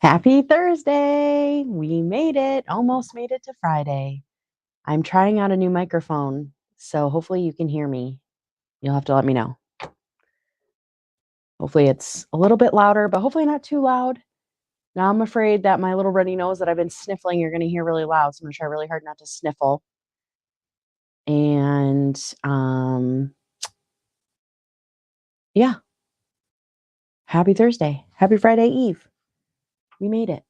Happy Thursday! We made it. Almost made it to Friday. I'm trying out a new microphone, so hopefully you can hear me. You'll have to let me know. Hopefully it's a little bit louder, but hopefully not too loud. Now I'm afraid that my little runny nose that I've been sniffling, you're going to hear really loud, so I'm going to try really hard not to sniffle. And yeah. Happy Thursday. Happy Friday Eve. We made it.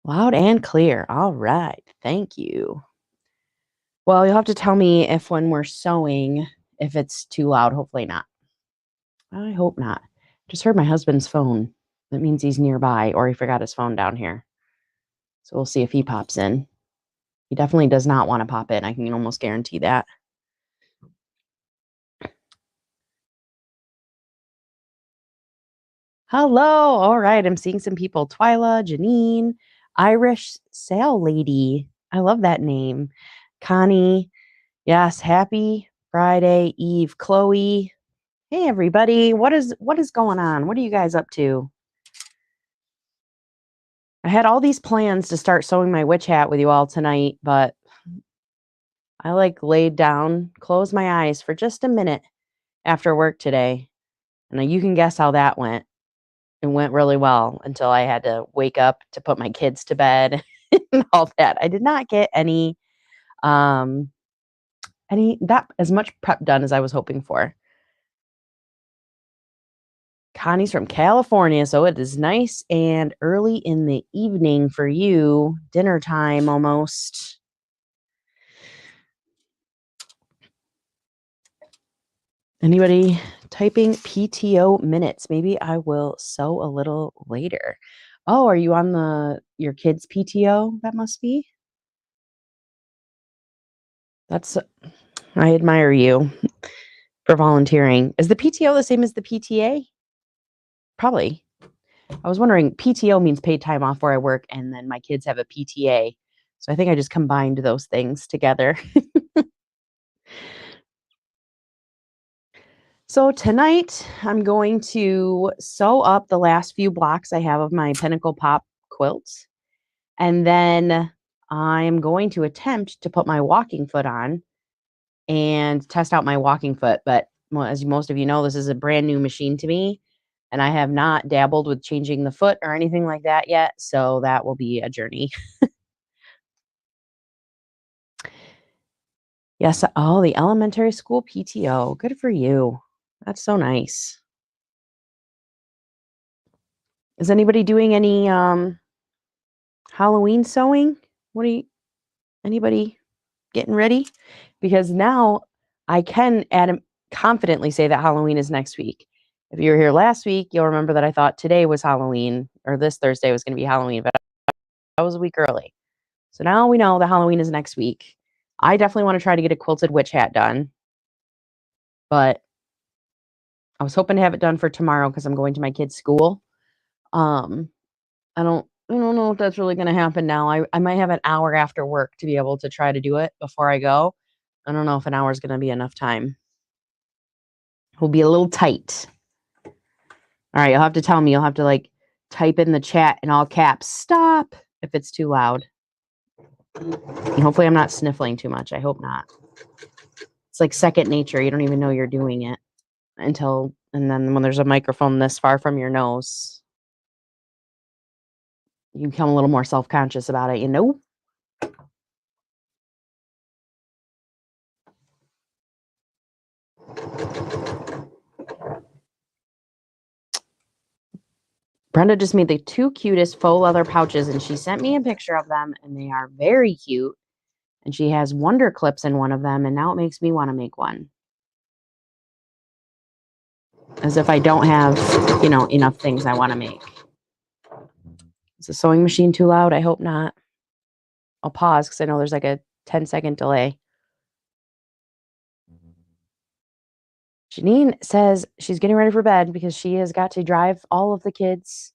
Loud and clear. All right. Thank you. Well, you'll have to tell me if when we're sewing, if it's too loud. Hopefully not. I hope not. Just heard my husband's phone. That means he's nearby or he forgot his phone down here. So we'll see if he pops in. He definitely does not want to pop in. I can almost guarantee that. Hello. All right. I'm seeing some people. Twyla, Janine, Irish Sail Lady. I love that name. Connie. Yes. Happy Friday Eve. Chloe. Hey, everybody. What is going on? What are you guys up to? I had all these plans to start sewing my witch hat with you all tonight, but I laid down, closed my eyes for just a minute after work today. And you can guess how that went. It went really well until I had to wake up to put my kids to bed and all that. I did not get any that as much prep done as I was hoping for. Connie's from California, so it is nice and early in the evening for you. Dinner time almost. Anybody typing PTO minutes? Maybe I will sew a little later. Oh, are you on your kids' PTO? That must be. I admire you for volunteering. Is the PTO the same as the PTA? Probably. I was wondering, PTO means paid time off where I work, and then my kids have a PTA. So I think I just combined those things together. So tonight I'm going to sew up the last few blocks I have of my Pinnacle Pop quilt. And then I'm going to attempt to put my walking foot on and test out my walking foot. But as most of you know, this is a brand new machine to me. And I have not dabbled with changing the foot or anything like that yet. So that will be a journey. Yes. Oh, the elementary school PTO. Good for you. That's so nice. Is anybody doing any Halloween sewing? Anybody getting ready? Because now I can confidently say that Halloween is next week. If you were here last week, you'll remember that I thought today was Halloween, or this Thursday was going to be Halloween, but I was a week early. So now we know that Halloween is next week. I definitely want to try to get a quilted witch hat done, but I was hoping to have it done for tomorrow because I'm going to my kid's school. I don't know if that's really going to happen now. I might have an hour after work to be able to try to do it before I go. I don't know if an hour is going to be enough time. We'll be a little tight. All right, you'll have to tell me. You'll have to type in the chat in all caps, stop, if it's too loud. And hopefully I'm not sniffling too much. I hope not. It's like second nature. You don't even know you're doing it and then when there's a microphone this far from your nose, you become a little more self-conscious about it, you know? Brenda just made the two cutest faux leather pouches, and she sent me a picture of them, and they are very cute. And she has wonder clips in one of them, and now it makes me want to make one. As if I don't have, enough things I want to make. Is the sewing machine too loud? I hope not. I'll pause because I know there's a 10-second delay. Janine says she's getting ready for bed because she has got to drive all of the kids.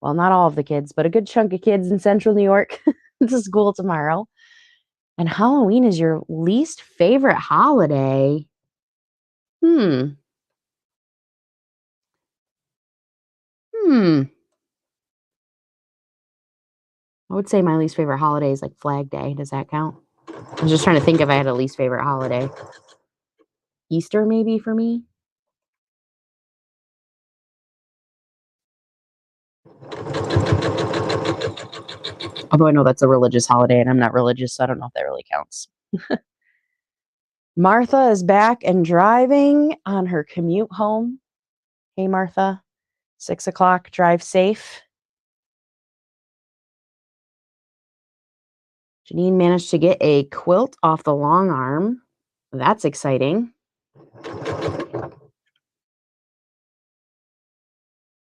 Well, not all of the kids, but a good chunk of kids in Central New York to school tomorrow. And Halloween is your least favorite holiday. I would say my least favorite holiday is like Flag Day. Does that count? I was just trying to think if I had a least favorite holiday. Easter, maybe, for me. Although I know that's a religious holiday and I'm not religious, so I don't know if that really counts. Martha is back and driving on her commute home. Hey, Martha, 6 o'clock, drive safe. Janine managed to get a quilt off the long arm. That's exciting.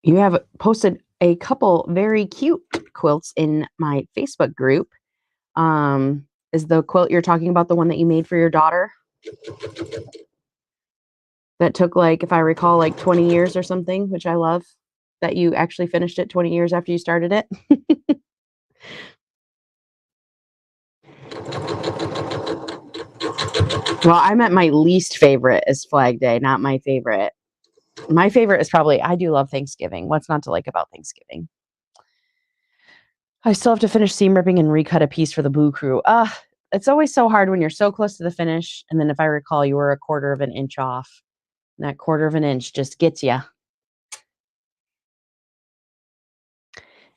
You have posted a couple very cute quilts in my Facebook group. Is the quilt you're talking about the one that you made for your daughter? That took, like, if I recall, like 20 years or something, which I love that you actually finished it 20 years after you started it. Well, I meant my least favorite is Flag Day, not my favorite. My favorite is probably, I do love Thanksgiving. What's not to like about Thanksgiving? I still have to finish seam ripping and recut a piece for the Boo Crew. It's always so hard when you're so close to the finish. And then if I recall, you were a 1/4 of an inch off. And that 1/4 of an inch just gets you.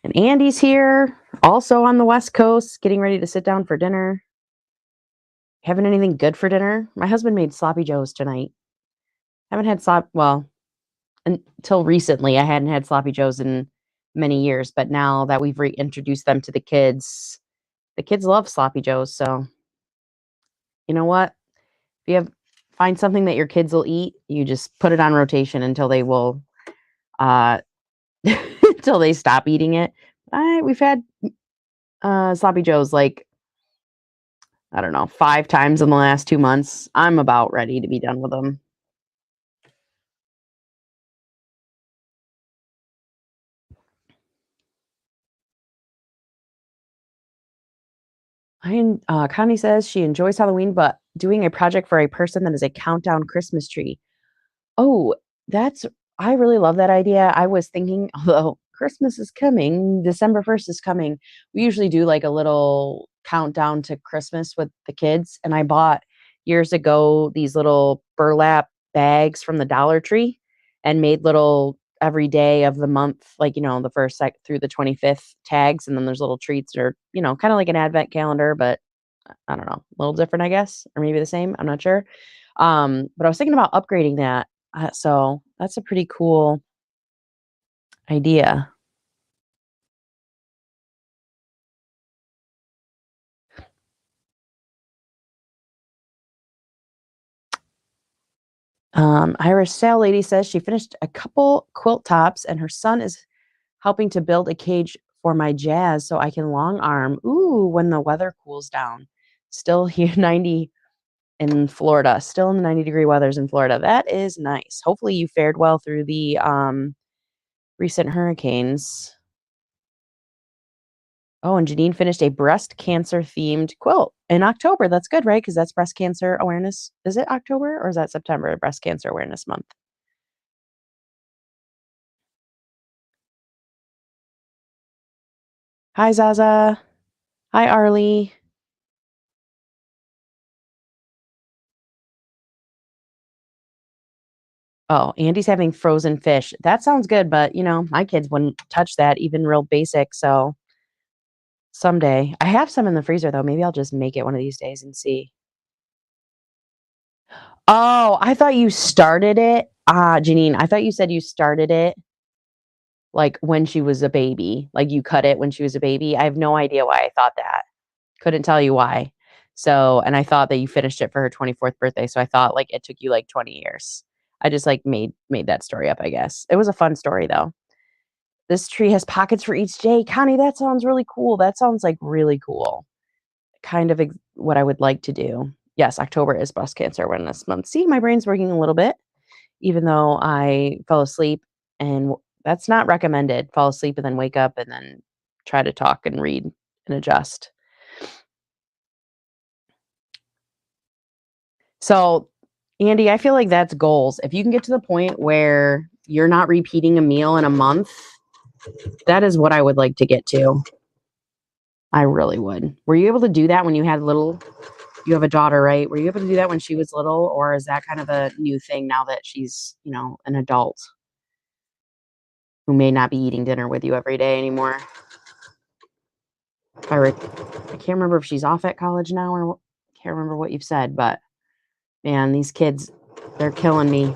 And Andy's here, also on the West Coast, getting ready to sit down for dinner. Having anything good for dinner? My husband made sloppy joes tonight. Haven't had well, until recently, I hadn't had sloppy joes in many years. But now that we've reintroduced them to the kids love sloppy joes. So, you know what? If you find something that your kids will eat, you just put it on rotation until they will, until they stop eating it. We've had sloppy joes like, I don't know, 5 times in the last 2 months. I'm about ready to be done with them. Connie says she enjoys Halloween, but doing a project for a person that is a countdown Christmas tree. Oh, I really love that idea. I was thinking, although Christmas is coming, December 1st is coming, we usually do like a little countdown to Christmas with the kids. And I bought years ago these little burlap bags from the Dollar Tree and made little every day of the month, like, the first through the 25th tags. And then there's little treats or, kind of like an advent calendar, but I don't know, a little different, I guess, or maybe the same. I'm not sure. But I was thinking about upgrading that. So that's a pretty cool idea. Irish Sale Lady says she finished a couple quilt tops and her son is helping to build a cage for my Jazz so I can long arm. Ooh, when the weather cools down. Still here, 90 in Florida. Still in the 90-degree weathers in Florida. That is nice. Hopefully you fared well through the recent hurricanes. Oh, and Janine finished a breast cancer themed quilt in October. That's good, right? Because that's breast cancer awareness. Is it October or is that September? Breast cancer awareness month. Hi, Zaza. Hi, Arlie. Oh, Andy's having frozen fish. That sounds good, but my kids wouldn't touch that, even real basic. So someday. I have some in the freezer though. Maybe I'll just make it one of these days and see. Oh, I thought you started it. Janine, I thought you said you started it like when she was a baby. Like you cut it when she was a baby. I have no idea why I thought that. Couldn't tell you why. So, and I thought that you finished it for her 24th birthday. So I thought like it took you like 20 years. I just like made that story up, I guess. It was a fun story though. This tree has pockets for each J. Connie, that sounds really cool. That sounds like really cool. Kind of what I would like to do. Yes, October is breast cancer awareness month. See, my brain's working a little bit, even though I fell asleep, and that's not recommended. Fall asleep and then wake up and then try to talk and read and adjust. So, Andy, I feel like that's goals. If you can get to the point where you're not repeating a meal in a month, That is what I would like to get to. I really would. Were you able to do that when you had little? You have a daughter, right? Were you able to do that when she was little, or is that kind of a new thing now that she's, an adult who may not be eating dinner with you every day anymore? I can't remember if she's off at college now or can't remember what you've said, but man, these kids, they're killing me.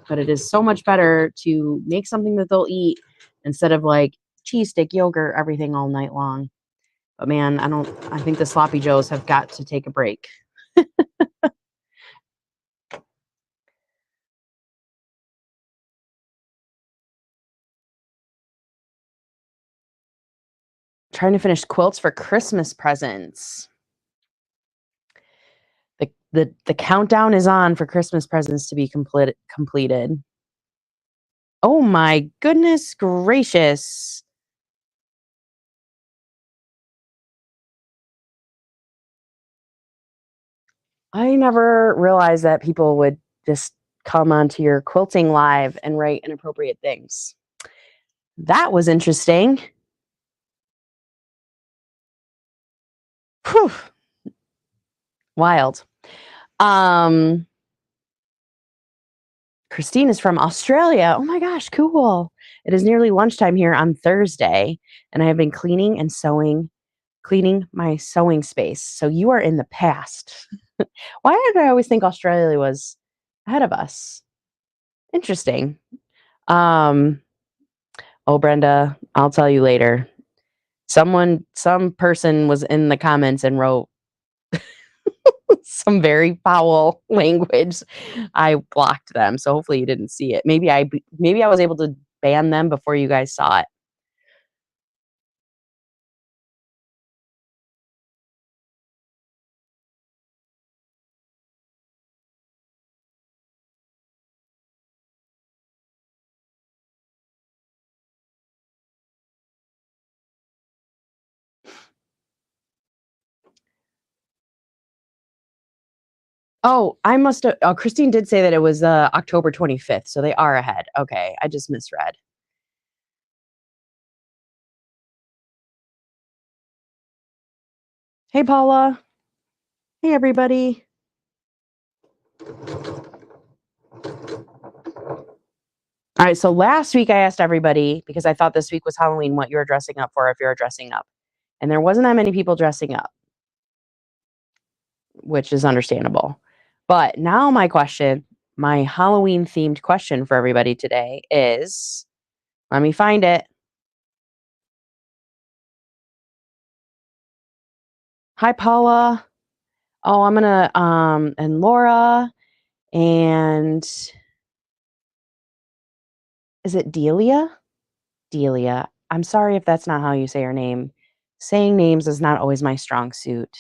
But it is so much better to make something that they'll eat instead of like cheese stick, yogurt, everything all night long. But man, I think the sloppy joes have got to take a break. Trying to finish quilts for Christmas presents. The countdown is on for Christmas presents to be completed. Oh my goodness gracious. I never realized that people would just come onto your quilting live and write inappropriate things. That was interesting. Whew. Wild. Christine is from Australia. Oh my gosh, cool. It is nearly lunchtime here on Thursday, and I have been cleaning my sewing space. So you are in the past. Why did I always think Australia was ahead of us? Interesting. Oh, Brenda, I'll tell you later. Some person was in the comments and wrote some very foul language. I blocked them, so hopefully you didn't see it. Maybe I was able to ban them before you guys saw it. Oh, I must have. Oh, Christine did say that it was October 25th, so they are ahead. Okay, I just misread. Hey, Paula. Hey, everybody. All right, so last week I asked everybody, because I thought this week was Halloween, what you're dressing up for if you're dressing up. And there wasn't that many people dressing up, which is understandable. But now my Halloween themed question for everybody today is, let me find it. Hi, Paula. Oh, I'm gonna and Laura, and is it Delia? Delia. I'm sorry if that's not how you say her name. Saying names is not always my strong suit.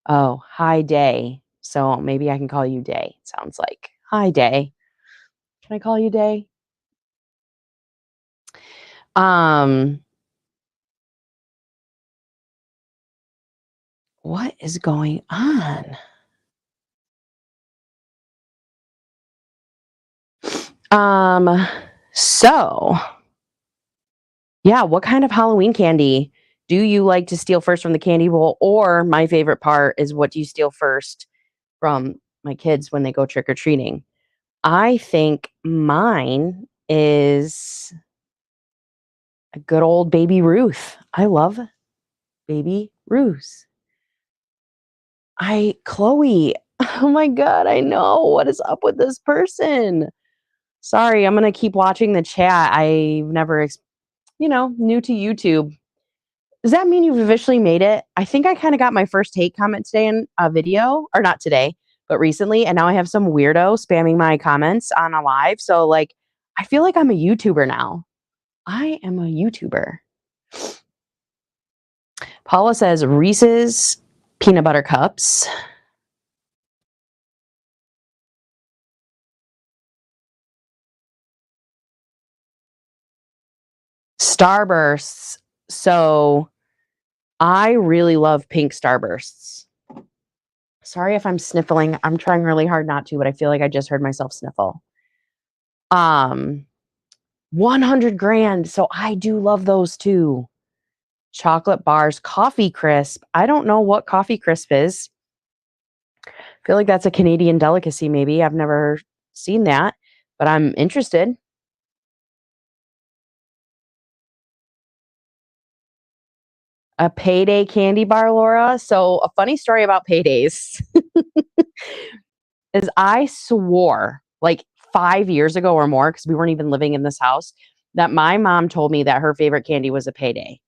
Oh, hi, Day. So maybe I can call you Day. Sounds like. Hi, Day. Can I call you Day? What is going on? So yeah, what kind of Halloween candy do you like to steal first from the candy bowl? Or my favorite part is, what do you steal first from my kids when they go trick or treating? I think mine is a good old Baby Ruth. I love Baby Ruth. Chloe. Oh my God, I know. What is up with this person? Sorry, I'm going to keep watching the chat. I've never, new to YouTube. Does that mean you've officially made it? I think I kind of got my first hate comment today in a video, or not today, but recently. And now I have some weirdo spamming my comments on a live. So like, I feel like I'm a YouTuber now. I am a YouTuber. Paula says Reese's peanut butter cups. Starbursts. So I really love pink Starbursts. Sorry if I'm sniffling. I'm trying really hard not to, but I feel like I just heard myself sniffle. 100 grand. So I do love those too. Chocolate bars, coffee crisp. I don't know what coffee crisp is. I feel like that's a Canadian delicacy, maybe. I've never seen that, but I'm interested. A payday candy bar, Laura. So a funny story about paydays is I swore like 5 years ago or more, because we weren't even living in this house, that my mom told me that her favorite candy was a payday.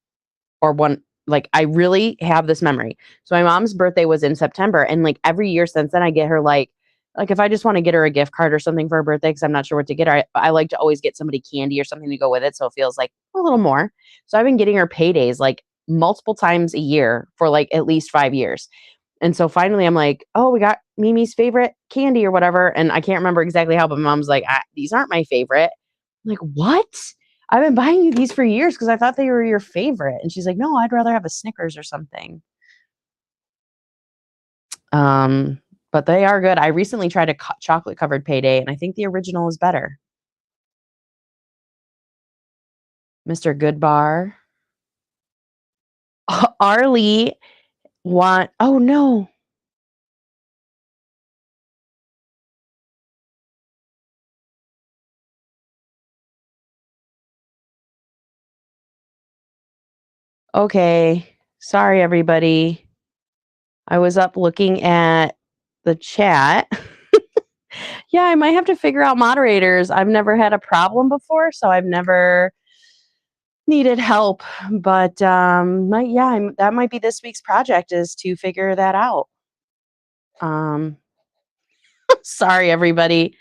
Or one, like, I really have this memory. So my mom's birthday was in September, and like every year since then I get her like if I just want to get her a gift card or something for her birthday because I'm not sure what to get her, I like to always get somebody candy or something to go with it so it feels like a little more. So I've been getting her paydays like multiple times a year for like at least 5 years. And so finally I'm like, oh, we got Mimi's favorite candy or whatever. And I can't remember exactly how, but mom's like, these aren't my favorite. I'm like, what? I've been buying you these for years because I thought they were your favorite. And she's like, no, I'd rather have a Snickers or something. Um, but they are good. I recently tried a chocolate covered payday, and I think the original is better. Mr. Goodbar. Arlie oh no. Okay. Sorry, everybody. I was up looking at the chat. Yeah, I might have to figure out moderators. I've never had a problem before, so I've never needed help. But that might be this week's project, is to figure that out. Um, sorry, everybody.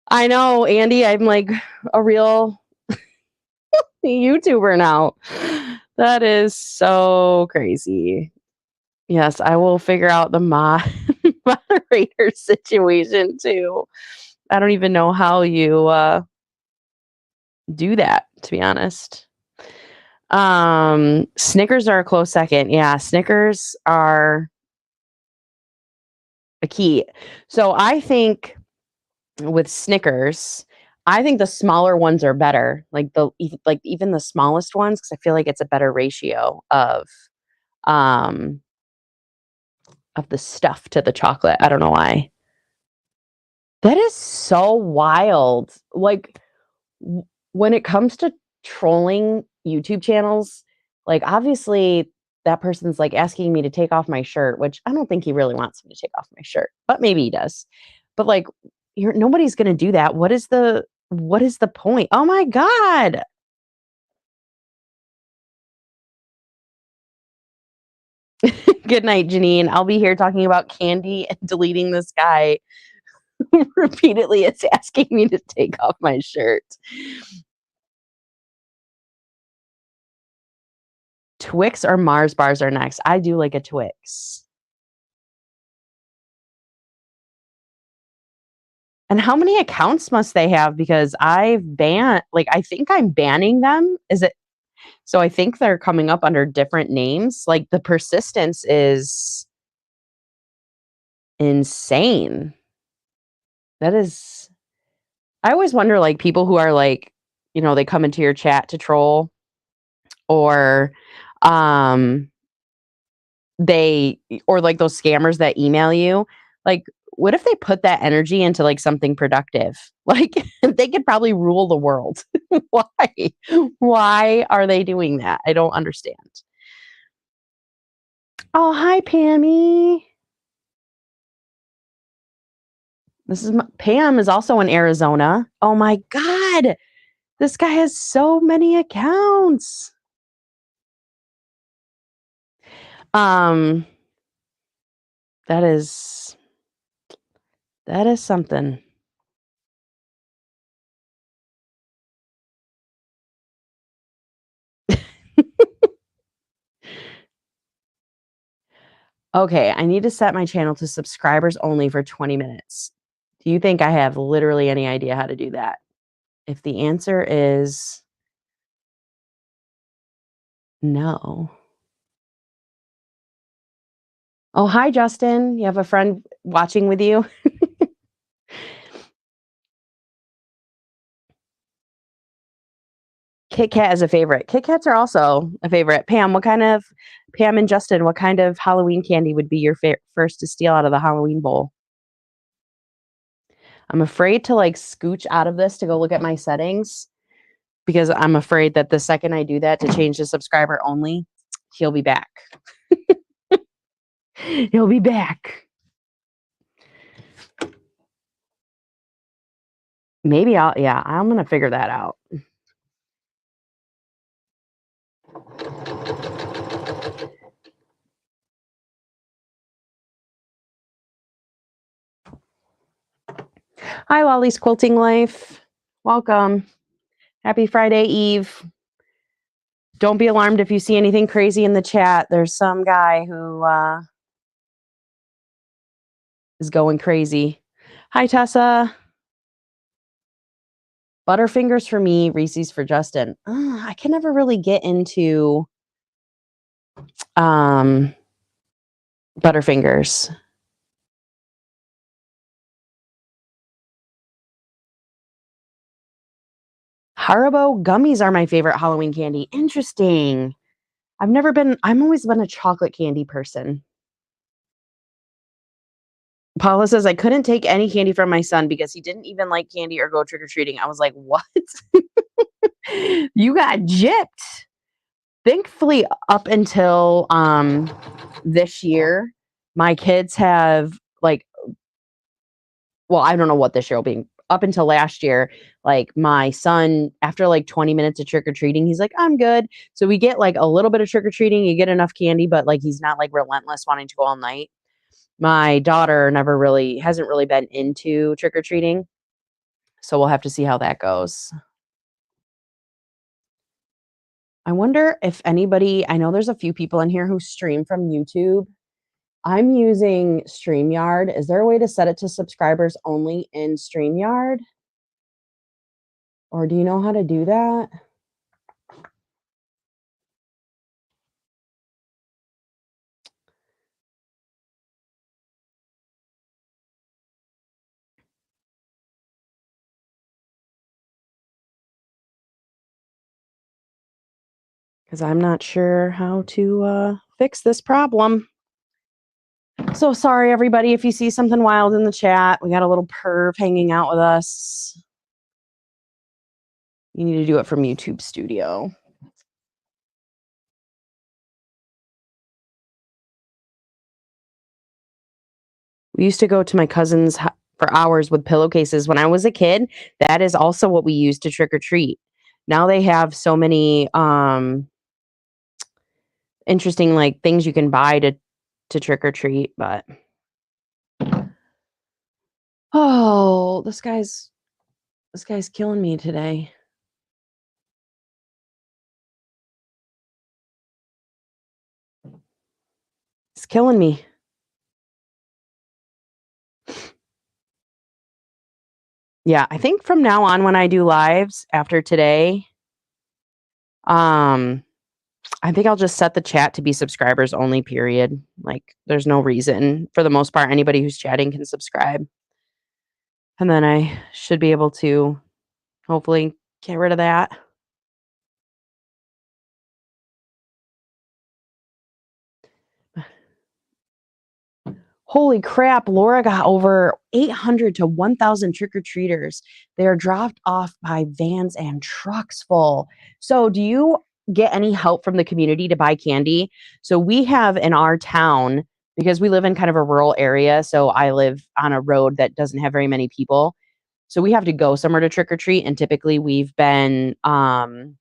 I know, Andy. I'm like a real YouTuber now. That is so crazy. Yes, I will figure out the moderator situation too. I don't even know how you do that, to be honest. Snickers are a close second. Yeah, Snickers are a key. So I think with Snickers, I think the smaller ones are better. Like even the smallest ones, because I feel like it's a better ratio um of the stuff to the chocolate. I don't know why. That is so wild. Like when it comes to trolling YouTube channels, like obviously that person's like asking me to take off my shirt, which I don't think he really wants me to take off my shirt, but maybe he does. But like nobody's going to do that. What is the point? Oh my god. Good night, Janine. I'll be here talking about candy and deleting this guy who repeatedly is asking me to take off my shirt. Twix or Mars bars are next. I do like a Twix. And how many accounts must they have? Because I think I'm banning them. Is it? So I think they're coming up under different names. Like the persistence is insane. That is, I always wonder, like people who are like, they come into your chat to troll, or um they or like those scammers that email you. Like, what if they put that energy into like something productive? Like they could probably rule the world. Why? Why are they doing that? I don't understand. Oh, hi, Pammy. Pam is also in Arizona. Oh my God. This guy has so many accounts. Um, that is something. Okay, I need to set my channel to subscribers only for 20 minutes. Do you think I have literally any idea how to do that? If the answer is no. Oh, hi, Justin. You have a friend watching with you? Kit Kat is a favorite. Kit Kats are also a favorite. Pam and Justin, what kind of Halloween candy would be your first to steal out of the Halloween bowl? I'm afraid to like scooch out of this to go look at my settings because I'm afraid that the second I do that to change the subscriber only, he'll be back. He'll be back. Maybe I'm going to figure that out. Hi, Lolly's Quilting Life. Welcome. Happy Friday Eve. Don't be alarmed if you see anything crazy in the chat. There's some guy who is going crazy. Hi, Tasha. Butterfingers for me, Reese's for Justin. I can never really get into Butterfingers. Haribo gummies are my favorite Halloween candy. Interesting. I'm always been a chocolate candy person. Paula says, I couldn't take any candy from my son because he didn't even like candy or go trick-or-treating. I was like, what? You got gypped. Thankfully, up until this year, my kids have I don't know what this year will be. Up until last year, like my son, after like 20 minutes of trick-or-treating, he's like, I'm good. So we get like a little bit of trick-or-treating, you get enough candy, but like he's not like relentless wanting to go all night. My daughter hasn't really been into trick-or-treating. So we'll have to see how that goes. I wonder if anybody, I know there's a few people in here who stream from YouTube. I'm using StreamYard. Is there a way to set it to subscribers only in StreamYard? Or do you know how to do that? Because I'm not sure how to fix this problem. So sorry, everybody, if you see something wild in the chat. We got a little perv hanging out with us. You need to do it from YouTube Studio. We used to go to my cousin's for hours with pillowcases when I was a kid. That is also what we used to trick or treat. Now they have so many interesting like things you can buy to trick or treat, but oh, this guy's killing me today. It's killing me. Yeah, I think from now on when I do lives after today, I think I'll just set the chat to be subscribers only, period. Like there's no reason. For the most part, anybody who's chatting can subscribe. And then I should be able to hopefully get rid of that. Holy crap, Laura got over 800 to 1,000 trick-or-treaters. They are dropped off by vans and trucks full. So do you get any help from the community to buy candy? So we have in our town, because we live in kind of a rural area, so I live on a road that doesn't have very many people. So we have to go somewhere to trick-or-treat, and typically we've been going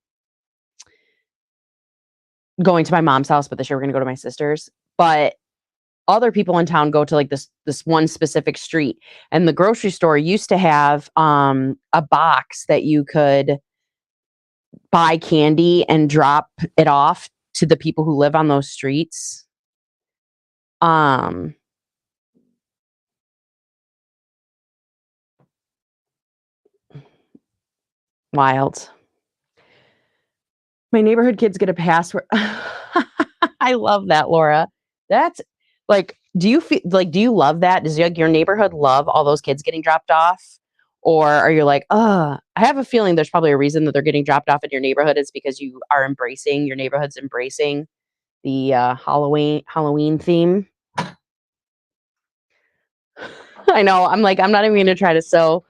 to my mom's house, but this year we're going to go to my sister's. But other people in town go to like this one specific street, and the grocery store used to have a box that you could buy candy and drop it off to the people who live on those streets. Wild. My neighborhood kids get a password. I love that, Laura. That's like, do you love that? Does your neighborhood love all those kids getting dropped off? Or are you like, I have a feeling there's probably a reason that they're getting dropped off in your neighborhood is because your neighborhood's embracing the Halloween theme. I know. I'm like, I'm not even going to try to sew.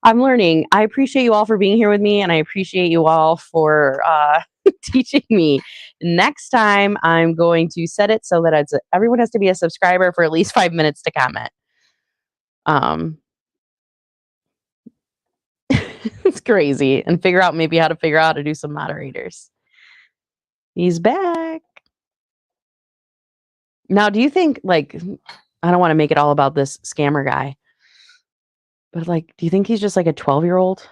I'm learning. I appreciate you all for being here with me, and I appreciate you all for teaching me. Next time, I'm going to set it so that everyone has to be a subscriber for at least 5 minutes to comment. It's crazy. And figure out maybe how to do some moderators. He's back. Now, do you think, like, I don't want to make it all about this scammer guy, but like, do you think he's just like a 12-year-old?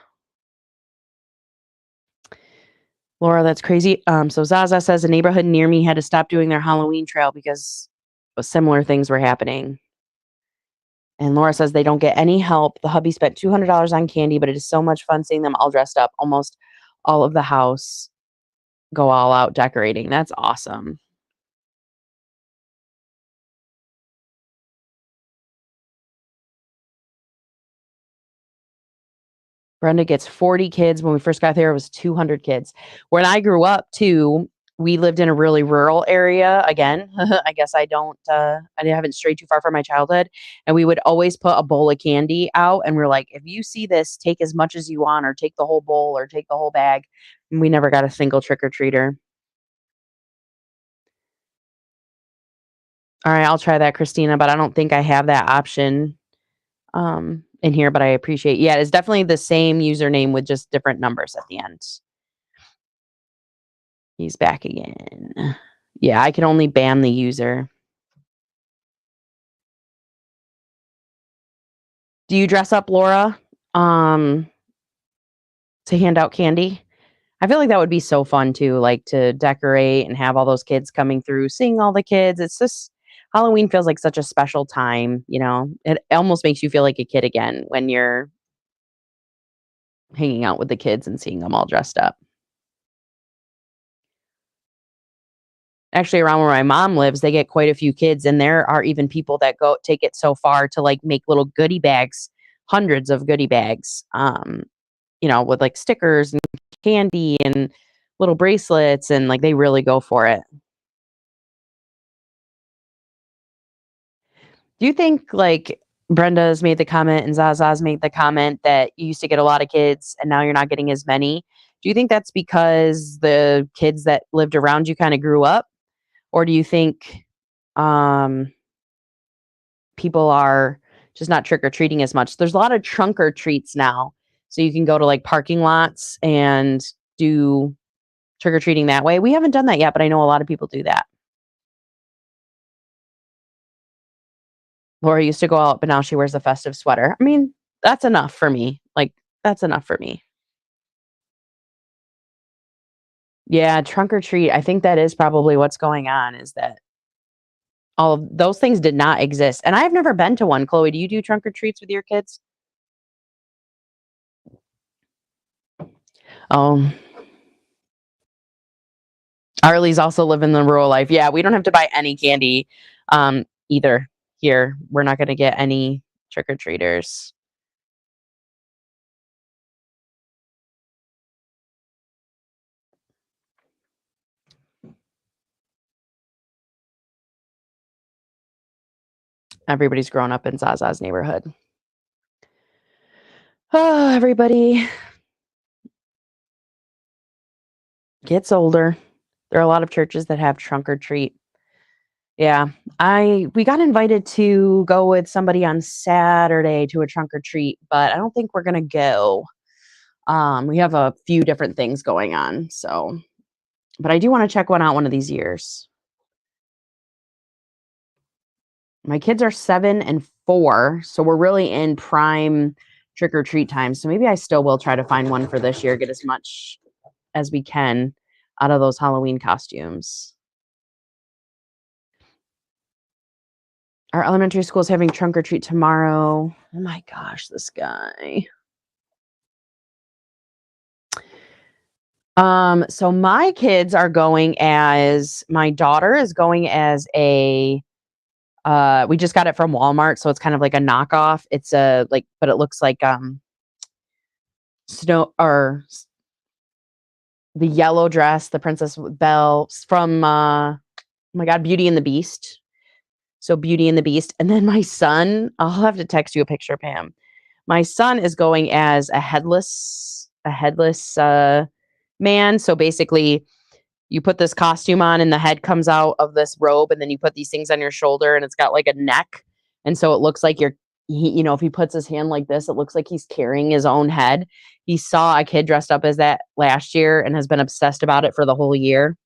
Laura, that's crazy. So Zaza says a neighborhood near me had to stop doing their Halloween trail because similar things were happening. And Laura says they don't get any help. The hubby spent $200 on candy, but it is so much fun seeing them all dressed up. Almost all of the house go all out decorating. That's awesome. Brenda gets 40 kids. When we first got there, it was 200 kids. When I grew up, too, we lived in a really rural area. Again, I guess I haven't strayed too far from my childhood. And we would always put a bowl of candy out. And we're like, if you see this, take as much as you want, or take the whole bowl, or take the whole bag. And we never got a single trick-or-treater. All right, I'll try that, Christina, but I don't think I have that option in here, but I appreciate. Yeah, it's definitely the same username with just different numbers at the end. He's back again. Yeah, I can only ban the user. Do you dress up, Laura, to hand out candy? I feel like that would be so fun too, like to decorate and have all those kids coming through, seeing all the kids. It's just Halloween feels like such a special time, you know. It almost makes you feel like a kid again when you're hanging out with the kids and seeing them all dressed up. Actually, around where my mom lives, they get quite a few kids, and there are even people that go take it so far to like make little goodie bags, hundreds of goodie bags, with like stickers and candy and little bracelets, and like they really go for it. Do you think like Brenda's made the comment and Zaza's made the comment that you used to get a lot of kids and now you're not getting as many? Do you think that's because the kids that lived around you kind of grew up? Or do you think people are just not trick or treating as much? There's a lot of trunk or treats now. So you can go to like parking lots and do trick or treating that way. We haven't done that yet, but I know a lot of people do that. Laura used to go out, but now she wears a festive sweater. I mean, that's enough for me. Like, that's enough for me. Yeah, trunk or treat. I think that is probably what's going on, is that all of those things did not exist. And I've never been to one. Chloe, do you do trunk or treats with your kids? Oh, Arlie's also living the rural life. Yeah, we don't have to buy any candy either here. We're not going to get any trick-or-treaters. Everybody's grown up in Zaza's neighborhood. Oh, everybody gets older. There are a lot of churches that have trunk or treat. Yeah, we got invited to go with somebody on Saturday to a trunk or treat, but I don't think we're gonna go. We have a few different things going on, so, but I do want to check one out one of these years. My kids are 7 and 4, so we're really in prime trick or treat time. So maybe I still will try to find one for this year, get as much as we can out of those Halloween costumes. Our elementary school is having trunk or treat tomorrow. Oh my gosh, this guy. So my kids are going as, my daughter is going as a, we just got it from Walmart, so it's kind of like a knockoff. It's a like, but it looks like snow or the yellow dress, the Princess Belle from oh my God, Beauty and the Beast. So Beauty and the Beast. And then my son, I'll have to text you a picture, Pam. My son is going as a headless man. So basically, you put this costume on and the head comes out of this robe, and then you put these things on your shoulder, and it's got like a neck. And so it looks like if he puts his hand like this, it looks like he's carrying his own head. He saw a kid dressed up as that last year and has been obsessed about it for the whole year.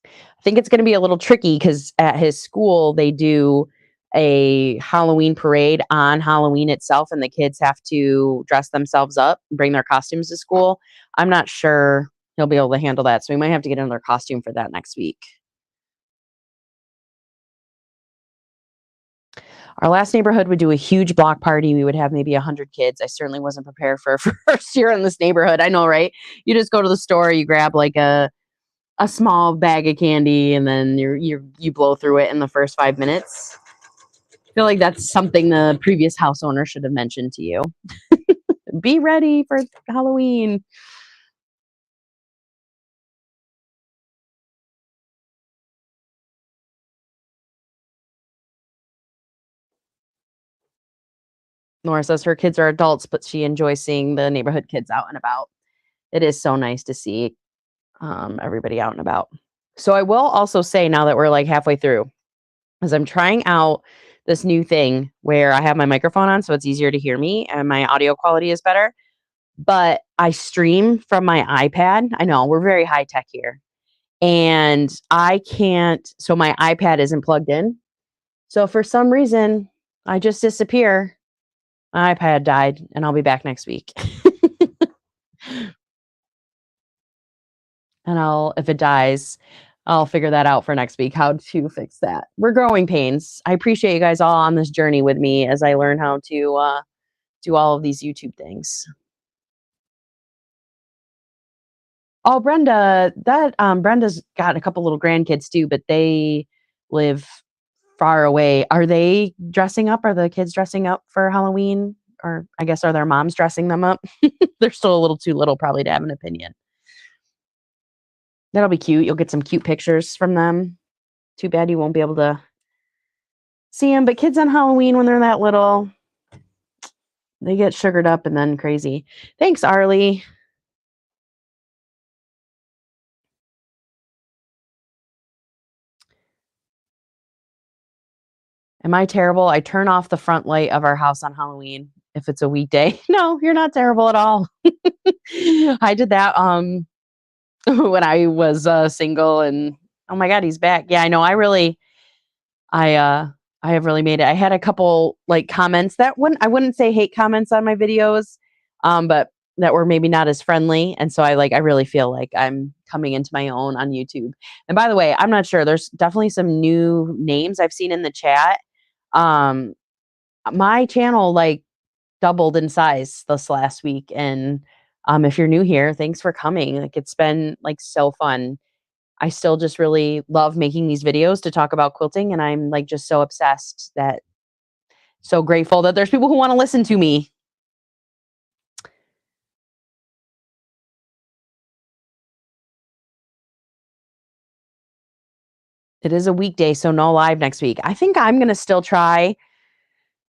I think it's going to be a little tricky because at his school, they do a Halloween parade on Halloween itself, and the kids have to dress themselves up and bring their costumes to school. I'm not sure he'll be able to handle that, so we might have to get another costume for that next week. Our last neighborhood would do a huge block party. We would have maybe 100 kids. I certainly wasn't prepared for first year in this neighborhood. I know, right? You just go to the store, you grab like a small bag of candy, and then you blow through it in the first 5 minutes. I feel like that's something the previous house owner should have mentioned to you. Be ready for Halloween. Nora says her kids are adults, but she enjoys seeing the neighborhood kids out and about. It is so nice to see everybody out and about. So I will also say, now that we're like halfway through, as I'm trying out this new thing where I have my microphone on so it's easier to hear me and my audio quality is better, but I stream from my iPad. I know we're very high tech here. And I can't, so my iPad isn't plugged in. So for some reason, I just disappear. My iPad died, and I'll be back next week. And if it dies, I'll figure that out for next week, how to fix that. We're growing pains. I appreciate you guys all on this journey with me as I learn how to do all of these YouTube things. Oh, Brenda, Brenda's got a couple little grandkids too, but they live far away. Are they dressing up? Are the kids dressing up for Halloween? Or I guess are their moms dressing them up? They're still a little too little probably to have an opinion. That'll be cute. You'll get some cute pictures from them. Too bad you won't be able to see them. But kids on Halloween, when they're that little, they get sugared up and then crazy. Thanks, Arlie. Am I terrible? I turn off the front light of our house on Halloween if it's a weekday. No, you're not terrible at all. I did that when I was single, and oh my God, he's back. Yeah, I know. I have really made it. I had a couple like comments that I wouldn't say hate comments on my videos, but that were maybe not as friendly. And so I really feel like I'm coming into my own on YouTube. And by the way, I'm not sure. There's definitely some new names I've seen in the chat. My channel like doubled in size this last week, and if you're new here, thanks for coming. Like, it's been like so fun. I still just really love making these videos to talk about quilting, and I'm like just so obsessed, that so grateful that there's people who want to listen to me. It is a weekday, so no live next week. I think I'm going to still try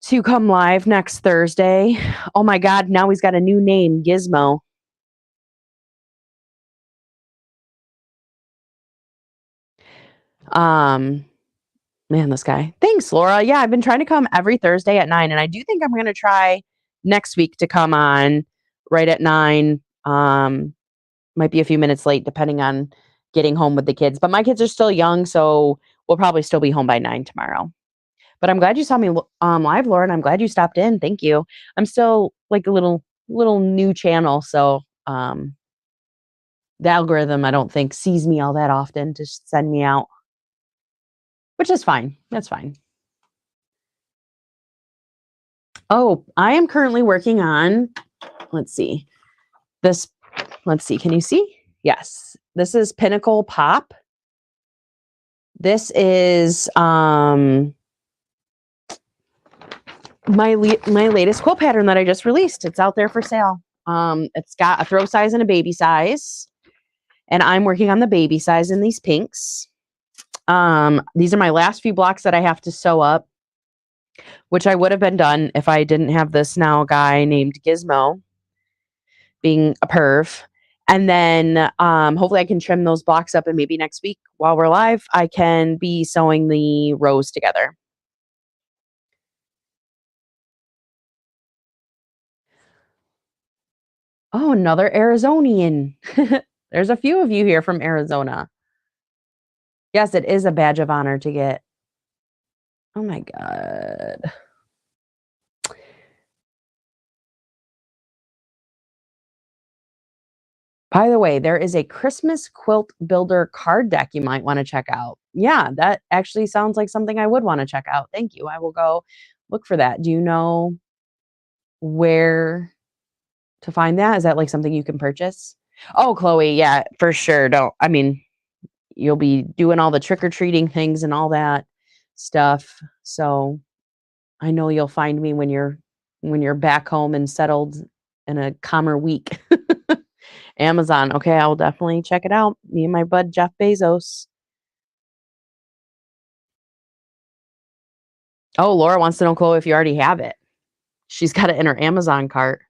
to come live next Thursday. Oh my God, now he's got a new name, Gizmo. Man, this guy. Thanks, Laura. Yeah, I've been trying to come every Thursday at 9, and I do think I'm going to try next week to come on right at 9. Might be a few minutes late depending on getting home with the kids, but my kids are still young, so we'll probably still be home by 9 tomorrow. But I'm glad you saw me live, Laura, and I'm glad you stopped in. Thank you. I'm still like a little new channel, so the algorithm, I don't think, sees me all that often to send me out, which is fine. That's fine. Oh, I am currently working on, let's see, can you see? Yes, this is Pinnacle Pop. This is my latest quilt pattern that I just released. It's out there for sale. It's got a throw size and a baby size. And I'm working on the baby size in these pinks. These are my last few blocks that I have to sew up, which I would have been done if I didn't have this now guy named Gizmo being a perv. And then hopefully I can trim those blocks up, and maybe next week while we're live, I can be sewing the rows together. Oh, another Arizonian. There's a few of you here from Arizona. Yes, it is a badge of honor to get. Oh my God. By the way, there is a Christmas quilt builder card deck you might want to check out. Yeah, that actually sounds like something I would want to check out. Thank you. I will go look for that. Do you know where to find that? Is that like something you can purchase? Oh, Chloe, yeah, for sure. You'll be doing all the trick-or-treating things and all that stuff. So I know you'll find me when you're back home and settled in a calmer week. Amazon. Okay, I will definitely check it out. Me and my bud Jeff Bezos. Oh, Laura wants to know, Chloe, if you already have it. She's got it in her Amazon cart.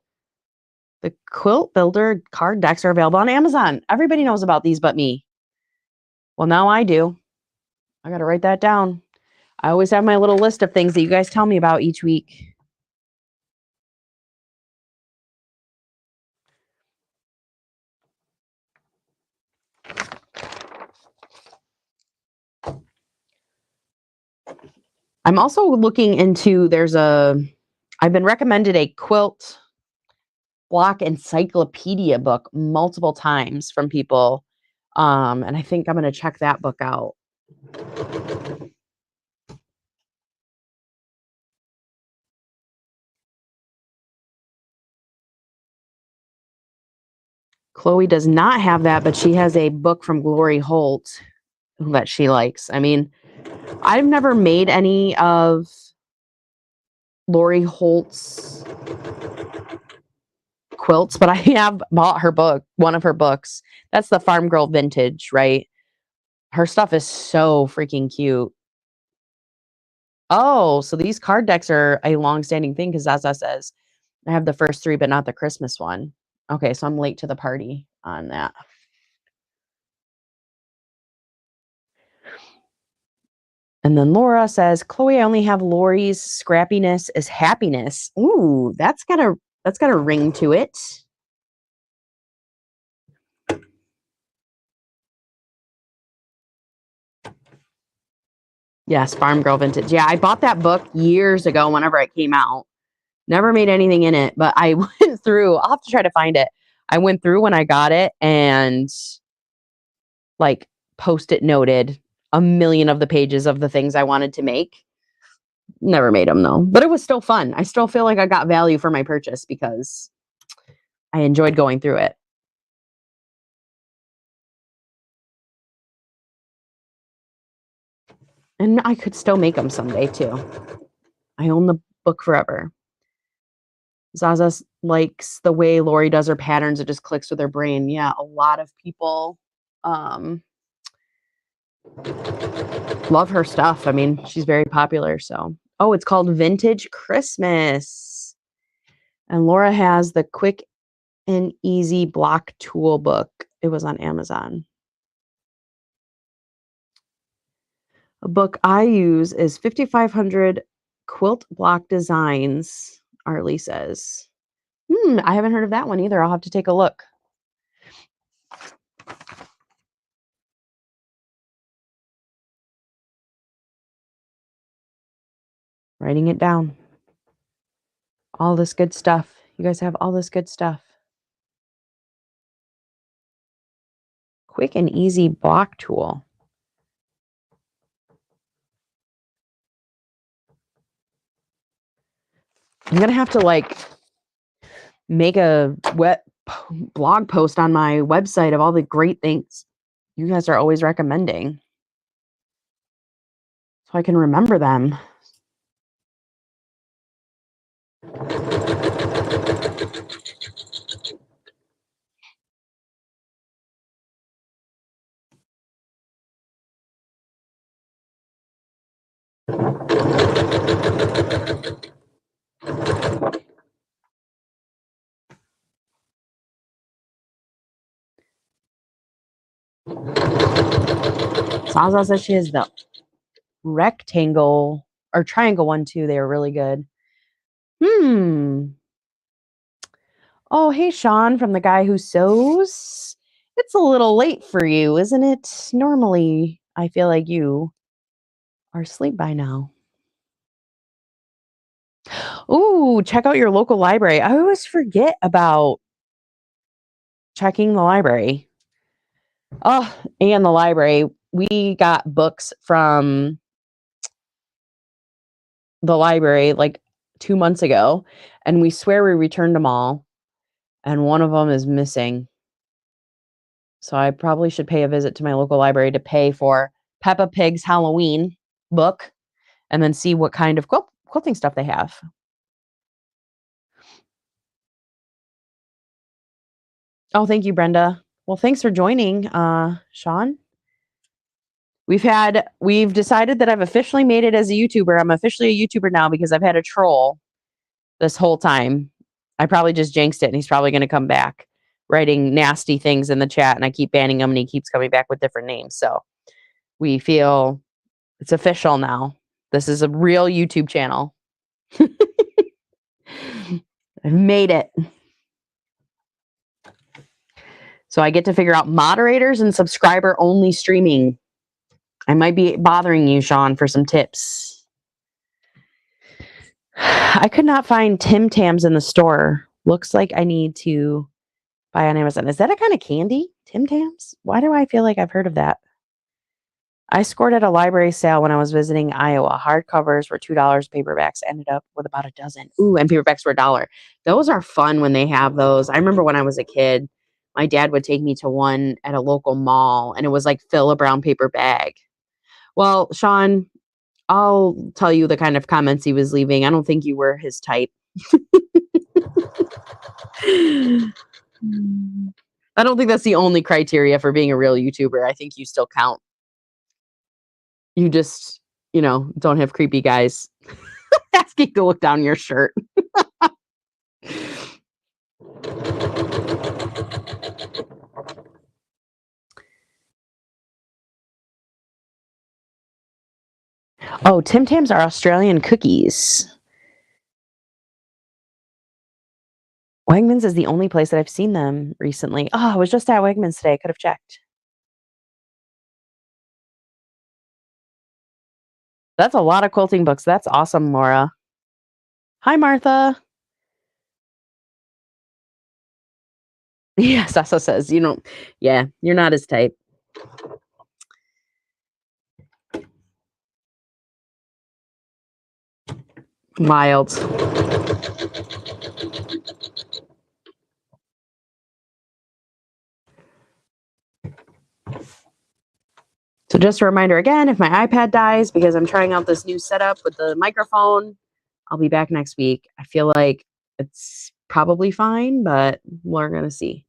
The quilt builder card decks are available on Amazon. Everybody knows about these but me. Well, now I do. I got to write that down. I always have my little list of things that you guys tell me about each week. I'm also looking into, I've been recommended a quilt block encyclopedia book multiple times from people. And I think I'm going to check that book out. Chloe does not have that, but she has a book from Glory Holt that she likes. I mean, I've never made any of Lori Holt's quilts, but I have bought her book, one of her books. That's the Farm Girl Vintage, right? Her stuff is so freaking cute. Oh, so these card decks are a long-standing thing because Zaza says I have the first three, but not the Christmas one. Okay, so I'm late to the party on that. And then Laura says, Chloe, I only have Lori's scrappiness is happiness. Ooh, that's got a ring to it. Yes, Farm Girl Vintage. Yeah, I bought that book years ago whenever it came out. Never made anything in it, but I went through, I'll have to try to find it. I went through when I got it and like post-it noted a million of the pages of the things I wanted to make. Never made them though, but it was still fun. I still feel like I got value for my purchase because I enjoyed going through it. And I could still make them someday too. I own the book forever. Zaza likes the way Lori does her patterns. It just clicks with her brain. Yeah, a lot of people love her stuff. I mean, she's very popular. So, oh, it's called Vintage Christmas. And Laura has the Quick and Easy Block Tool Book. It was on Amazon. A book I use is 5,500 Quilt Block Designs, Arlie says. I haven't heard of that one either. I'll have to take a look. Writing it down. All this good stuff. You guys have all this good stuff. Quick and Easy Block Tool. I'm going to have to like make a blog post on my website of all the great things you guys are always recommending so I can remember them. Zaza says she has the rectangle or triangle one too. They are really good. Oh, hey, Sean, from the guy who sews. It's a little late for you, isn't it? Normally, I feel like you are asleep by now. Ooh, check out your local library. I always forget about checking the library. Oh, and the library. We got books from the library like 2 months ago, and we swear we returned them all, and one of them is missing. So I probably should pay a visit to my local library to pay for Peppa Pig's Halloween book and then see what kind of quilting stuff they have. Oh, thank you, Brenda. Well, thanks for joining, Sean. We've decided that I've officially made it as a YouTuber. I'm officially a YouTuber now because I've had a troll this whole time. I probably just jinxed it, and he's probably going to come back writing nasty things in the chat, and I keep banning him, and he keeps coming back with different names. So we feel it's official now. This is a real YouTube channel. I've made it. So I get to figure out moderators and subscriber only streaming. I might be bothering you, Sean, for some tips. I could not find Tim Tams in the store. Looks like I need to buy on Amazon. Is that a kind of candy? Tim Tams? Why do I feel like I've heard of that? I scored at a library sale when I was visiting Iowa. Hardcovers were $2. Paperbacks ended up with about a dozen. Ooh, and paperbacks were $1. Those are fun when they have those. I remember when I was a kid, my dad would take me to one at a local mall, and it was like fill a brown paper bag. Well, Sean, I'll tell you the kind of comments he was leaving. I don't think you were his type. I don't think that's the only criteria for being a real YouTuber. I think you still count. You just, don't have creepy guys asking to look down your shirt. Oh, Tim Tams are Australian cookies. Wegmans is the only place that I've seen them recently. Oh, I was just at Wegmans today. I could have checked. That's a lot of quilting books. That's awesome, Laura. Hi, Martha. Yeah, Sasa says, you're not his type. Wild. So just a reminder again, if my iPad dies because I'm trying out this new setup with the microphone, I'll be back next week. I feel like it's probably fine, but we're going to see.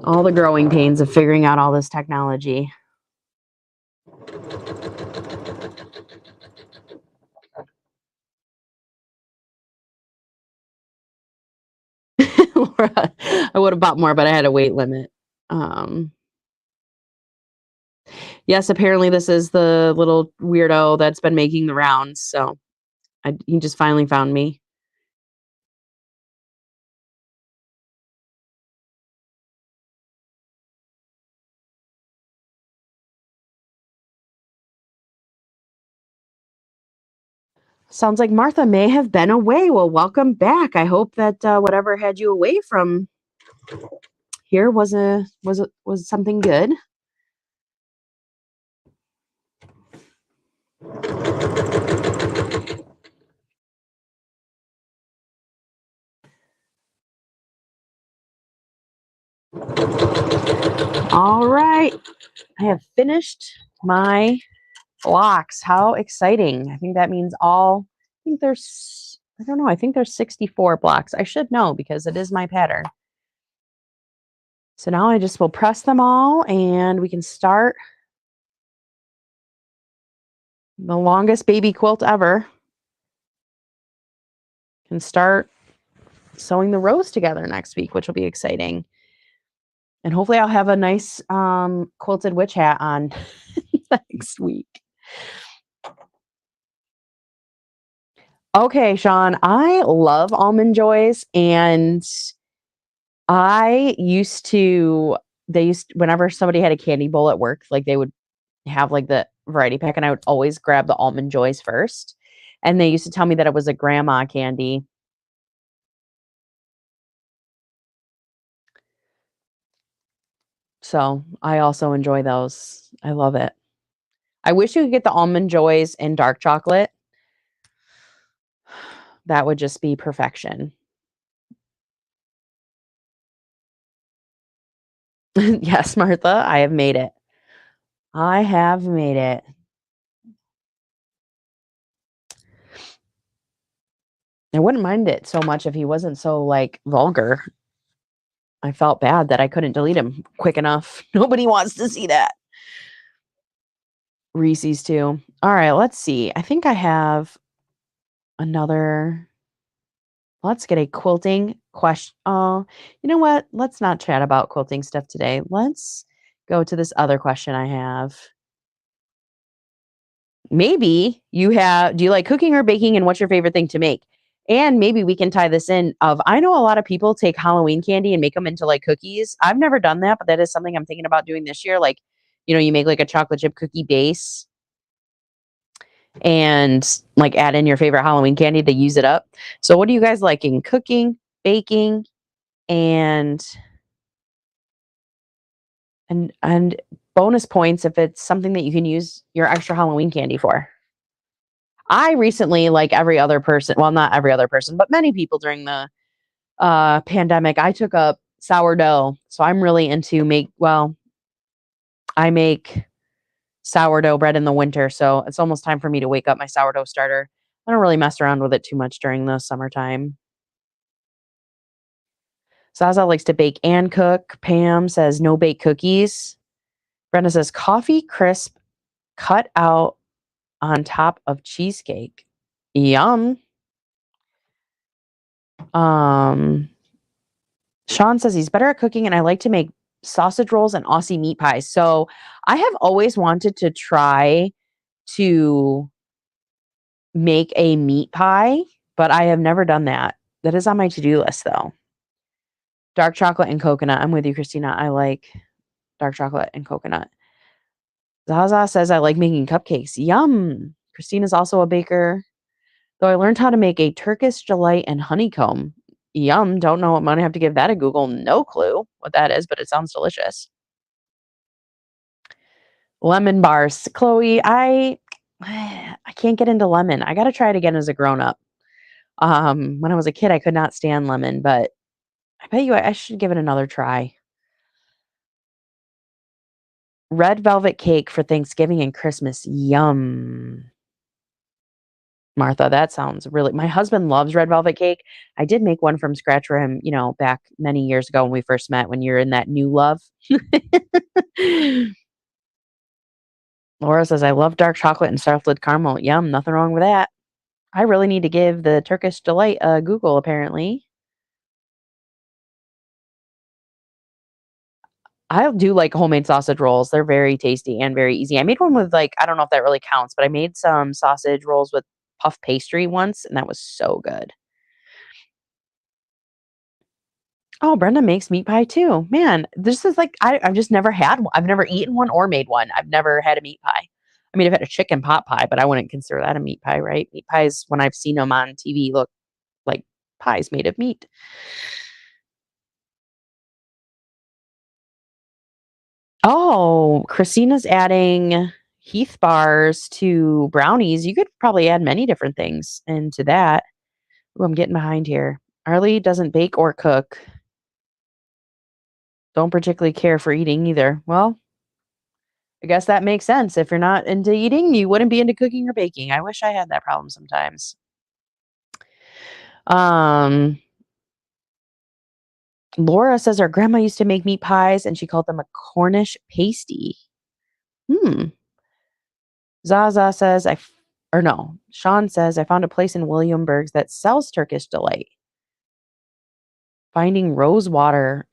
All the growing pains of figuring out all this technology. Laura, I would have bought more, but I had a weight limit. Yes, apparently this is the little weirdo that's been making the rounds. So he just finally found me. Sounds like Martha may have been away. Well, welcome back. I hope that whatever had you away from here was something good. All right. I have finished my blocks. How exciting. I think that means I think there's 64 blocks. I should know because it is my pattern. So now I just will press them all and we can start the longest baby quilt ever. Can start sewing the rows together next week, which will be exciting. And hopefully I'll have a nice quilted witch hat on next week. Okay, Sean, I love Almond Joys, and I used to whenever somebody had a candy bowl at work, like they would have like the variety pack, and I would always grab the Almond Joys first. And they used to tell me that it was a grandma candy. So I also enjoy those. I love it. I wish you could get the Almond Joys in dark chocolate. That would just be perfection. Yes, Martha, I have made it. I have made it. I wouldn't mind it so much if he wasn't so like vulgar. I felt bad that I couldn't delete him quick enough. Nobody wants to see that. Reese's too. All right, let's see. I think I have another. Let's get a quilting question. Oh, you know what? Let's not chat about quilting stuff today. Let's go to this other question I have. Maybe do you like cooking or baking, and what's your favorite thing to make? And maybe we can tie this in of I know a lot of people take Halloween candy and make them into like cookies. I've never done that, but that is something I'm thinking about doing this year. Like, you make like a chocolate chip cookie base and like add in your favorite Halloween candy to use it up. So what do you guys like in cooking, baking, and and bonus points if it's something that you can use your extra Halloween candy for? I recently, like every other person, well, not every other person, but many people during the pandemic, I took up sourdough. So I'm really into I make sourdough bread in the winter. So it's almost time for me to wake up my sourdough starter. I don't really mess around with it too much during the summertime. Zaza likes to bake and cook. Pam says no bake cookies. Brenda says coffee crisp cut out on top of cheesecake. Yum. Um, Sean says he's better at cooking, and I like to make sausage rolls and Aussie meat pies. So I have always wanted to try to make a meat pie, but I have never done that. That is on my to-do list though. Dark chocolate and coconut. I'm with you, Christina. I like dark chocolate and coconut. Zaza says I like making cupcakes. Yum. Christina's also a baker. Though I learned how to make a Turkish delight and honeycomb. Yum. Don't know. I'm going to have to give that a Google. No clue what that is, but it sounds delicious. Lemon bars. Chloe, I can't get into lemon. I got to try it again as a grown up. When I was a kid, I could not stand lemon, but I bet you I should give it another try. Red velvet cake for Thanksgiving and Christmas. Yum. Martha, that sounds really my husband loves red velvet cake. I did make one from scratch for him, back many years ago when we first met, when you're in that new love. Laura says, I love dark chocolate and starfled caramel. Yum, nothing wrong with that. I really need to give the Turkish delight a Google, apparently. I do like homemade sausage rolls. They're very tasty and very easy. I made one with I don't know if that really counts, but I made some sausage rolls with puff pastry once, and that was so good. Oh, Brenda makes meat pie too. Man, this is I've just never had one. I've never eaten one or made one. I've never had a meat pie. I mean, I've had a chicken pot pie, but I wouldn't consider that a meat pie, right? Meat pies, when I've seen them on TV, look like pies made of meat. Oh, Christina's adding Heath bars to brownies. You could probably add many different things into that. Ooh, I'm getting behind here. Arlie doesn't bake or cook. Don't particularly care for eating either. Well, I guess that makes sense. If you're not into eating, you wouldn't be into cooking or baking. I wish I had that problem sometimes. Um, Laura says her grandma used to make meat pies and she called them a Cornish pasty. Hmm. Zaza says or no, Sean says I found a place in Williamsburg that sells Turkish delight. Finding rose water.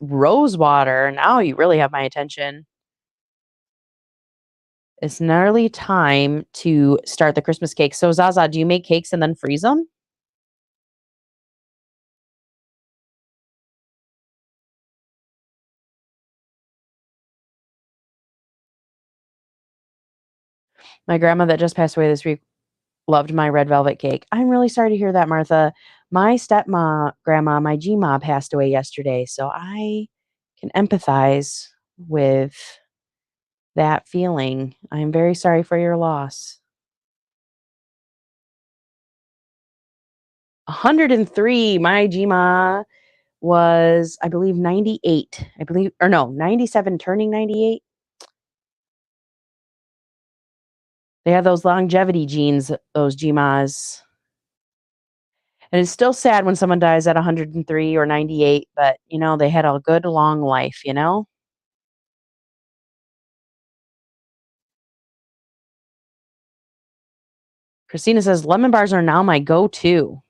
Rose water. Now you really have my attention. It's nearly time to start the Christmas cake. So Zaza, do you make cakes and then freeze them? My grandma that just passed away this week loved my red velvet cake. I'm really sorry to hear that, Martha. My stepma grandma, my Gma, passed away yesterday, so I can empathize with that feeling. I'm very sorry for your loss. 103. My Gma was, I believe, 98. I believe, or no, 97, turning 98. They have those longevity genes, those Gmas. And it's still sad when someone dies at 103 or 98, but they had a good long life. Christina says lemon bars are now my go-to.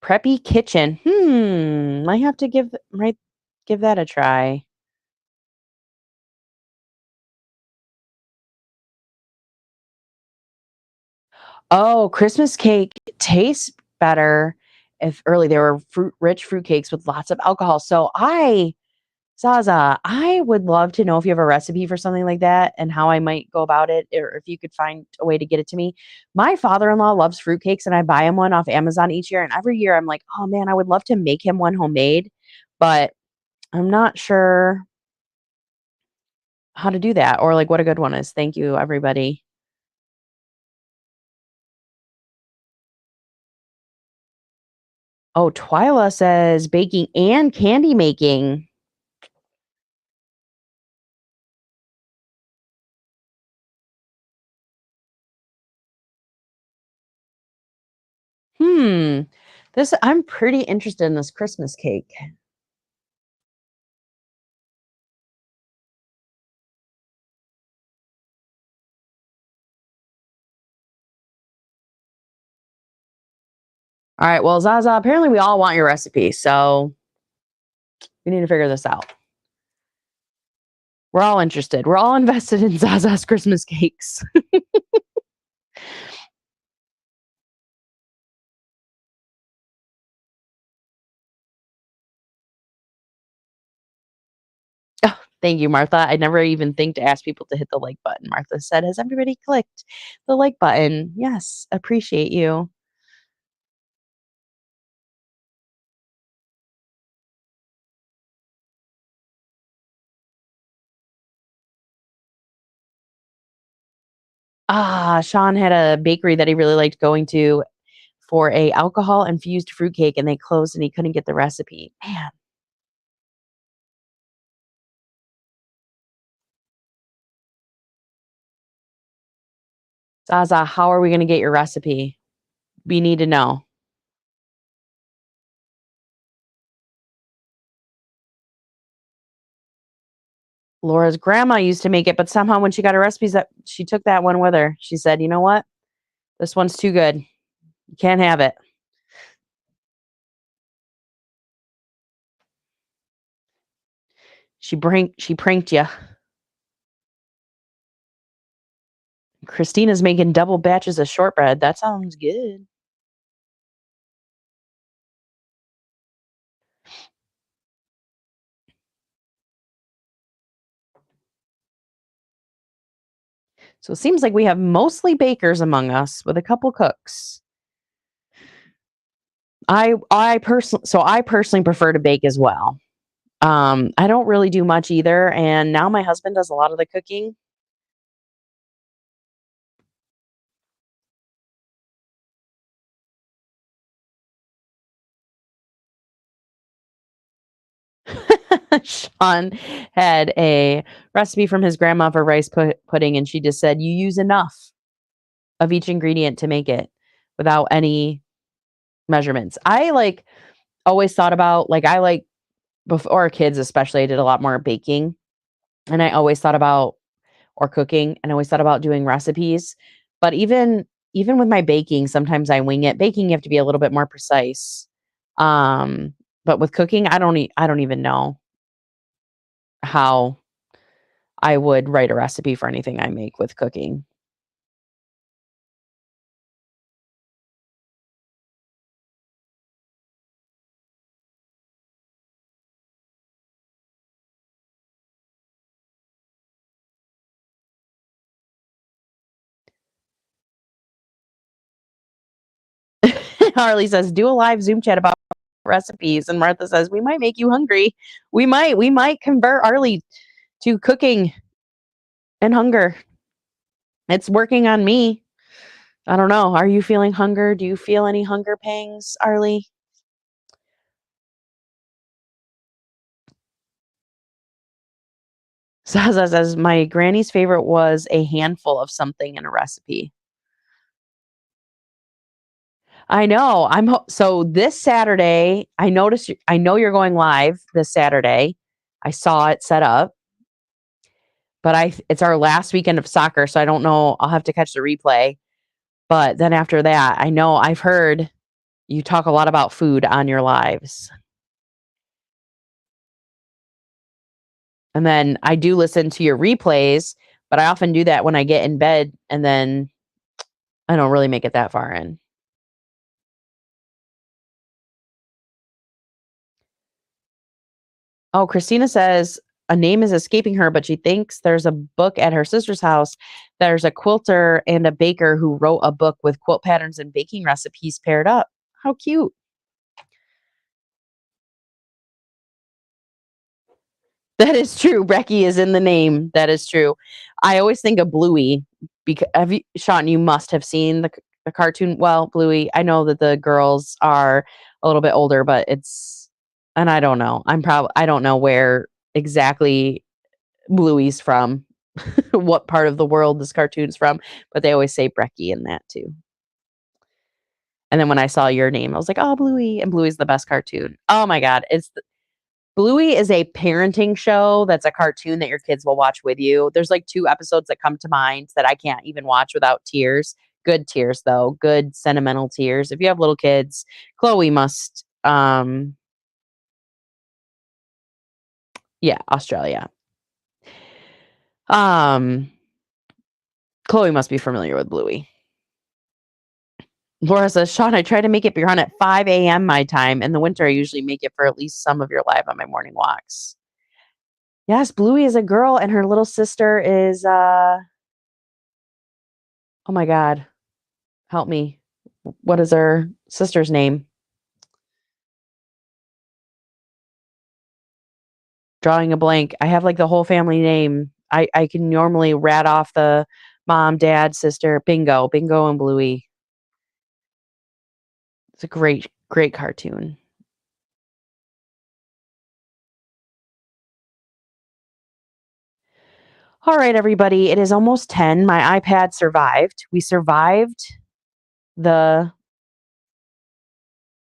Preppy kitchen. I have to give that a try. Oh, Christmas cake tastes better if early. There were rich fruit cakes with lots of alcohol. So Zaza, I would love to know if you have a recipe for something like that and how I might go about it, or if you could find a way to get it to me. My father-in-law loves fruitcakes, and I buy him one off Amazon each year. And every year I'm like, oh man, I would love to make him one homemade, but I'm not sure how to do that or like what a good one is. Thank you, everybody. Oh, Twyla says baking and candy making. I'm pretty interested in this Christmas cake. All right, well, Zaza, apparently we all want your recipe, so we need to figure this out. We're all interested. We're all invested in Zaza's Christmas cakes. Oh, thank you, Martha. I never even think to ask people to hit the like button. Martha said, has everybody clicked the like button? Yes, appreciate you. Sean had a bakery that he really liked going to for a alcohol infused fruitcake, and they closed and he couldn't get the recipe. Man. Zaza, how are we going to get your recipe? We need to know. Laura's grandma used to make it, but somehow when she got her recipes, that she took that one with her. She said, "You know what? This one's too good. You can't have it." She pranked you. Christina's making double batches of shortbread. That sounds good. So it seems like we have mostly bakers among us with a couple cooks. I personally prefer to bake as well. I don't really do much either, and now my husband does a lot of the cooking. Sean had a recipe from his grandma for rice pudding, and she just said, you use enough of each ingredient to make it without any measurements. I always thought about, before kids, especially, I did a lot more baking, and I always thought about, or cooking, and I always thought about doing recipes. But even even with my baking, sometimes I wing it. Baking, you have to be a little bit more precise. But with cooking, I don't even know how I would write a recipe for anything I make with cooking. Harley says, do a live Zoom chat about recipes. And Martha says, we might make you hungry. We might convert Arlie to cooking and hunger. It's working on me. I don't know. Are you feeling hunger? Do you feel any hunger pangs, Arlie? Zaza says, my granny's favorite was a handful of something in a recipe. I know. So this Saturday, I know you're going live this Saturday. I saw it set up, but it's our last weekend of soccer, so I don't know. I'll have to catch the replay. But then after that, I know I've heard you talk a lot about food on your lives. And then I do listen to your replays, but I often do that when I get in bed and then I don't really make it that far in. Oh, Christina says a name is escaping her, but she thinks there's a book at her sister's house. There's a quilter and a baker who wrote a book with quilt patterns and baking recipes paired up. How cute. That is true. Brecky is in the name. That is true. I always think of Bluey because Sean, you must have seen the cartoon. Well, Bluey, I know that the girls are a little bit older, but and I don't know. I don't know where exactly Bluey's from, what part of the world this cartoon's from, but they always say Brecky in that too. And then when I saw your name, I was like, oh, Bluey. And Bluey's the best cartoon. Oh my God. Bluey is a parenting show that's a cartoon that your kids will watch with you. There's like 2 episodes that come to mind that I can't even watch without tears. Good tears, though. Good sentimental tears. If you have little kids, Chloe must, yeah, Australia. Chloe must be familiar with Bluey. Laura says, Sean, I try to make it be on at 5 a.m. my time. In the winter, I usually make it for at least some of your live on my morning walks. Yes, Bluey is a girl, and her little sister is, oh my God, help me. What is her sister's name? Drawing a blank. I have like the whole family name. I can normally rat off the mom, dad, sister, Bingo and Bluey. It's a great, great cartoon. All right, everybody. It is almost 10. My iPad survived. We survived the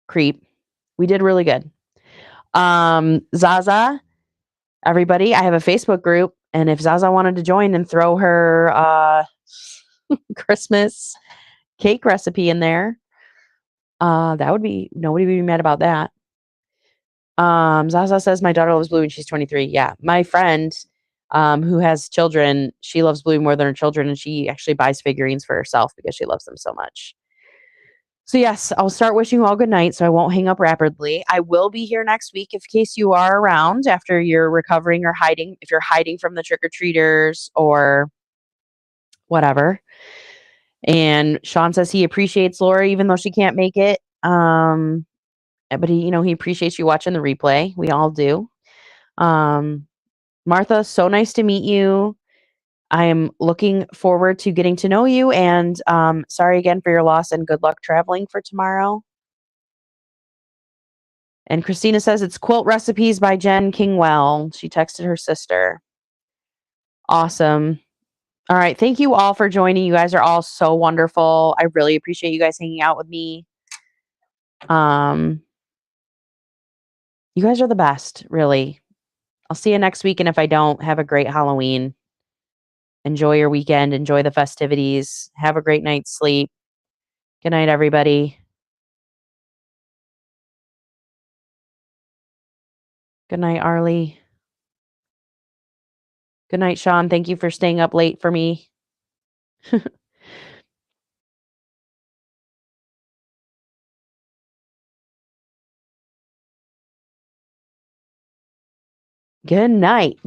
creep. We did really good. Zaza, everybody, I have a Facebook group, and if Zaza wanted to join and throw her Christmas cake recipe in there, that would be nobody would be mad about that. Zaza says my daughter loves Blue and she's 23. Yeah, my friend who has children, she loves Blue more than her children, and she actually buys figurines for herself because she loves them so much. So yes, I'll start wishing you all good night so I won't hang up rapidly. I will be here next week in case you are around after you're recovering or hiding, if you're hiding from the trick-or-treaters or whatever. And Sean says he appreciates Laura even though she can't make it. But he appreciates you watching the replay. We all do. Martha, so nice to meet you. I am looking forward to getting to know you, and sorry again for your loss and good luck traveling for tomorrow. And Christina says it's Quilt Recipes by Jen Kingwell. She texted her sister. Awesome. All right. Thank you all for joining. You guys are all so wonderful. I really appreciate you guys hanging out with me. You guys are the best, really. I'll see you next week. And if I don't, have a great Halloween. Enjoy your weekend. Enjoy the festivities. Have a great night's sleep. Good night, everybody. Good night, Arlie. Good night, Sean. Thank you for staying up late for me. Good night.